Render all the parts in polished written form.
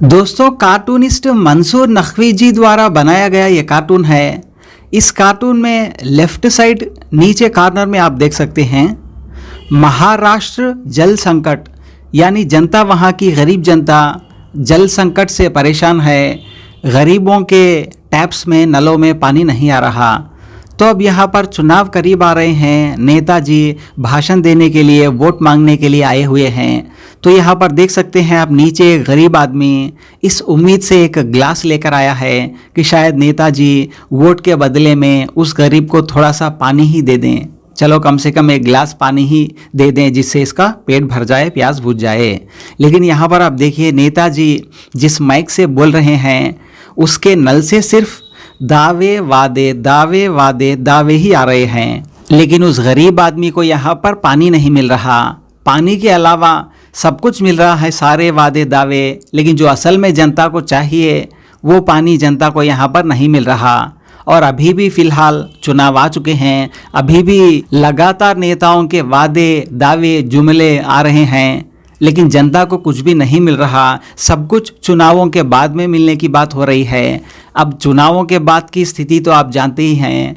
दोस्तों, कार्टूनिस्ट मंसूर नकवी जी द्वारा बनाया गया ये कार्टून है। इस कार्टून में लेफ्ट साइड नीचे कॉर्नर में आप देख सकते हैं महाराष्ट्र जल संकट, यानी जनता, वहाँ की गरीब जनता जल संकट से परेशान है। गरीबों के टैप्स में, नलों में पानी नहीं आ रहा। तो अब यहाँ पर चुनाव करीब आ रहे हैं, नेताजी भाषण देने के लिए, वोट मांगने के लिए आए हुए हैं। तो यहाँ पर देख सकते हैं आप नीचे एक गरीब आदमी इस उम्मीद से एक गिलास लेकर आया है कि शायद नेताजी वोट के बदले में उस गरीब को थोड़ा सा पानी ही दे दें। चलो कम से कम एक गिलास पानी ही दे दें जिससे इसका पेट भर जाए, प्यास बुझ जाए। लेकिन यहाँ पर आप देखिए नेताजी जिस माइक से बोल रहे हैं उसके नल से सिर्फ दावे वादे दावे वादे दावे ही आ रहे हैं। लेकिन उस गरीब आदमी को यहाँ पर पानी नहीं मिल रहा। पानी के अलावा सब कुछ मिल रहा है, सारे वादे दावे, लेकिन जो असल में जनता को चाहिए वो पानी जनता को यहाँ पर नहीं मिल रहा। और अभी भी फ़िलहाल चुनाव आ चुके हैं, अभी भी लगातार नेताओं के वादे दावे जुमले आ रहे हैं, लेकिन जनता को कुछ भी नहीं मिल रहा। सब कुछ चुनावों के बाद में मिलने की बात हो रही है। अब चुनावों के बाद की स्थिति तो आप जानते ही हैं,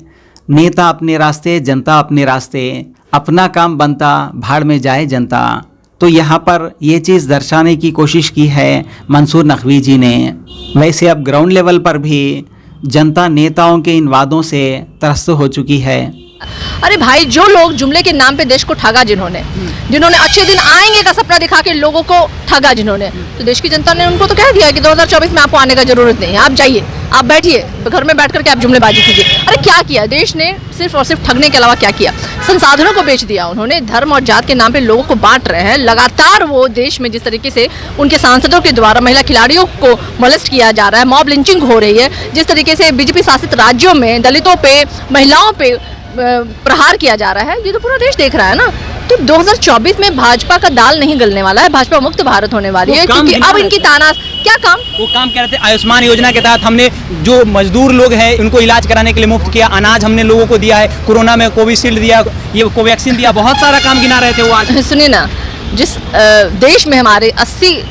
नेता अपने रास्ते, जनता अपने रास्ते, अपना काम बनता, भाड़ में जाए जनता। तो यहाँ पर ये चीज़ दर्शाने की कोशिश की है मंसूर नकवी जी ने। वैसे अब ग्राउंड लेवल पर भी जनता नेताओं के इन वादों से त्रस्त हो चुकी है। अरे भाई, जो लोग जुमले के नाम पे देश को ठगा, जिन्होंने अच्छे दिन आएंगे का सपना दिखा के लोगों को ठगा, जिन्होंने, तो देश की जनता ने उनको तो कह दिया कि 2024 में आपको आने का जरूरत नहीं है, आप जाइए, आप बैठिए घर में बैठ करके आप जुमलेबाजी कीजिए। अरे क्या किया देश ने? सिर्फ और सिर्फ ठगने के अलावा क्या किया? संसाधनों को बेच दिया उन्होंने। धर्म और जात के नाम पे लोगों को बांट रहे हैं। लगातार वो देश में जिस तरीके से उनके सांसदों के द्वारा महिला खिलाड़ियों को मोलेस्ट किया जा रहा है, मॉब लिंचिंग हो रही है, जिस तरीके से बीजेपी शासित राज्यों में दलितों पे, महिलाओं पे प्रहार किया जा रहा है, ये तो पूरा देश देख रहा है ना। तो 2024 में भाजपा का दाल नहीं गलने वाला है, भाजपा मुक्त भारत होने वाली है, क्योंकि अब इनकी ताना क्या काम, वो काम कह रहे थे आयुष्मान योजना के तहत हमने जो मजदूर लोग हैं उनको इलाज कराने के लिए मुफ्त किया, अनाज हमने लोगों को दिया है, कोरोना में कोविशील्ड दिया, ये कोवैक्सीन दिया, बहुत सारा काम गिना रहे थे वो आज। सुनिए ना, जिस देश में हमारे 80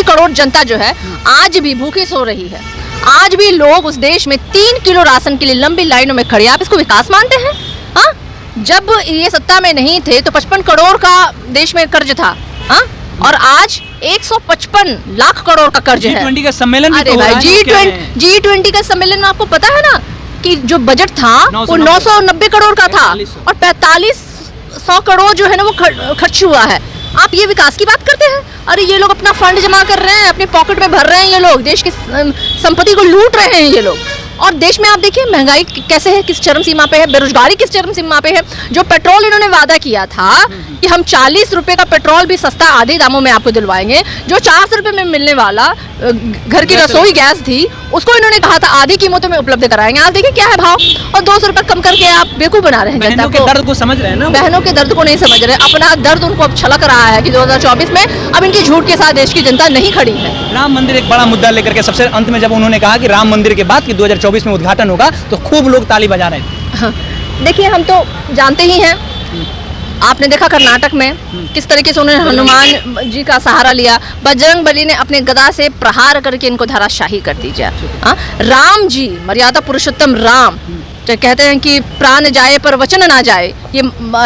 करोड़ जनता जो है आज भी भूखे सो रही है, आज भी लोग उस देश में 3 किलो राशन के लिए लंबी लाइनों में खड़े, आप इसको विकास मानते हैं? हाँ, जब ये सत्ता में नहीं थे तो 55 करोड़ का देश में कर्ज था, हाँ, और आज 155 लाख करोड़ का कर्ज है। G20 का सम्मेलन भी तो हो रहा है। G20 का सम्मेलन में आपको पता है ना कि जो बजट था वो 990 करोड़ का था और 4500 करोड़ जो है ना वो खर्च हुआ है। आप ये विकास की बात करते हैं? अरे ये लोग अपना फंड जमा कर रहे हैं, अपने पॉकेट में भर रहे हैं, ये लोग देश की संपत्ति को लूट रहे हैं ये लोग। और देश में आप देखिए महंगाई कैसे है, किस चरम सीमा पे है, बेरोजगारी किस चरम सीमा पे है। जो पेट्रोल इन्होंने वादा किया था कि हम 40 रुपए का पेट्रोल भी सस्ता आधे दामों में आपको दिलवाएंगे, जो 400 रुपए में मिलने वाला घर की रसोई गैस थी उसको इन्होंने कहा था आधी कीमतों में उपलब्ध कराएंगे। आज देखिए क्या है भाव, और 200 रुपए कम करके आप बेवकूफ बना रहे हैं जनता को। दर्द को समझ रहे हैं ना, बहनों के दर्द को नहीं समझ रहे, अपना दर्द उनको अब छलक रहा है कि 2024 में अब इनकी झूठ के साथ देश की जनता नहीं खड़ी है। राम मंदिर एक बड़ा मुद्दा लेकर के सबसे अंत में जब उन्होंने कहा कि राम मंदिर के बाद कि 2024 में उद्घाटन होगा तो खूब लोग ताली बजा रहे थे। देखिए हम तो जानते ही हैं, आपने देखा कर्नाटक में किस तरीके से उन्होंने हनुमान जी का सहारा लिया, बजरंग बली ने अपने गदा से प्रहार करके इनको धराशाही कर दीजिए। राम जी, मर्यादा पुरुषोत्तम राम, कहते हैं कि प्राण जाए पर वचन ना जाए, ये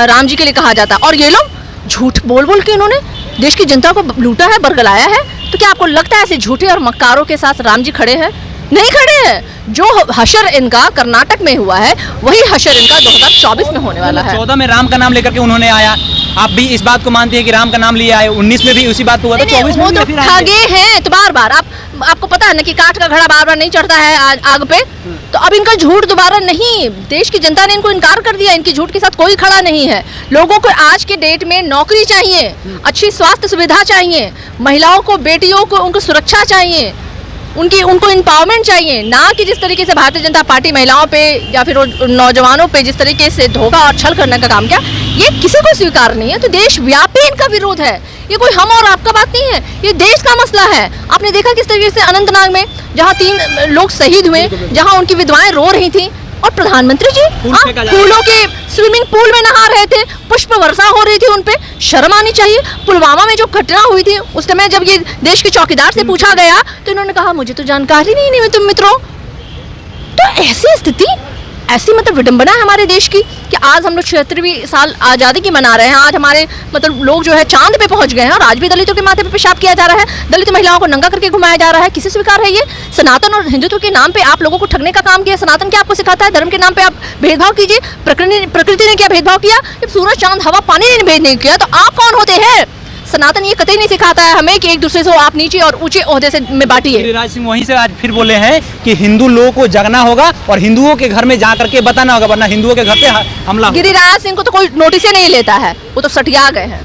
राम जी के लिए कहा जाता है। और ये लोग झूठ बोल बोल के इन्होंने देश की जनता को लूटा है, बरगलाया है। तो क्या आपको लगता है ऐसे झूठे और मक्कारों के साथ राम जी खड़े हैं? नहीं खड़े हैं। जो हशर इनका कर्नाटक में हुआ है वही हशर इनका 2024 में होने वाला है। 14 में राम का नाम लेकर के उन्होंने आया, आप भी इस बात को मानते हैं कि राम का नाम लिया है? 19 में भी उसी बात को हुआ था, 24 में भी ठगे हैं। तो बार बार आपको पता है ना कि काठ का घड़ा बार बार नहीं चढ़ता है आग पे। तो अब इनका झूठ दोबारा नहीं, देश की जनता ने इनको इनकार कर दिया, इनकी झूठ के साथ कोई खड़ा नहीं है। लोगों को आज के डेट में नौकरी चाहिए, अच्छी स्वास्थ्य सुविधा चाहिए, महिलाओं को, बेटियों को उनको सुरक्षा चाहिए, उनको एम्पावरमेंट चाहिए, ना कि जिस तरीके से भारतीय जनता पार्टी महिलाओं पे या फिर नौजवानों पे जिस तरीके से धोखा और छल करने का काम किया, ये किसी को स्वीकार नहीं है। तो देशव्यापी इनका विरोध है, ये कोई हम और आपका बात नहीं है, ये देश का मसला है। आपने देखा किस तरीके से अनंतनाग में जहाँ 3 लोग शहीद हुए, जहाँ उनकी विधवाएं रो रही थी, और प्रधानमंत्री जी फूल हाँ, फेंका जा रहा है। फूलों के स्विमिंग पूल में नहा रहे थे, पुष्प वर्षा हो रही थी उन पे, शर्म आनी चाहिए। पुलवामा में जो घटना हुई थी उस समय जब ये देश के चौकीदार से पूछा गया तो इन्होंने कहा मुझे तो जानकारी नहीं तुम मित्रों। तो ऐसी स्थिति, ऐसी मतलब विडंबना है हमारे देश की कि आज हम लोग 76वीं साल आज़ादी की मना रहे हैं। आज हमारे मतलब लोग जो है चांद पे पहुंच गए हैं और आज भी दलितों के माथे पे पेशाब किया जा रहा है, दलित महिलाओं को नंगा करके घुमाया जा रहा है। किसे स्वीकार है ये? सनातन और हिंदुत्व के नाम पे आप लोगों को ठगने का काम किया। सनातन क्या आपको सिखाता है? धर्म के नाम पे आप भेदभाव कीजिए। प्रकृति ने क्या भेदभाव किया? जब सूरज चांद हवा पानी ने भेद नहीं किया तो आप कौन होते हैं? सनातन ये कतई नहीं सिखाता है हमें कि एक दूसरे से आप नीचे और ऊंचे ओहदे से में बांटिए। गिरिराज सिंह वहीं से आज फिर बोले हैं कि हिंदू लोगों को जगना होगा और हिंदुओं के घर में जा करके बताना होगा, वरना हिंदुओं के घर पे हमला होगा। गिरिराज सिंह को तो कोई नोटिस ही नहीं लेता है, वो तो सटिया गए हैं।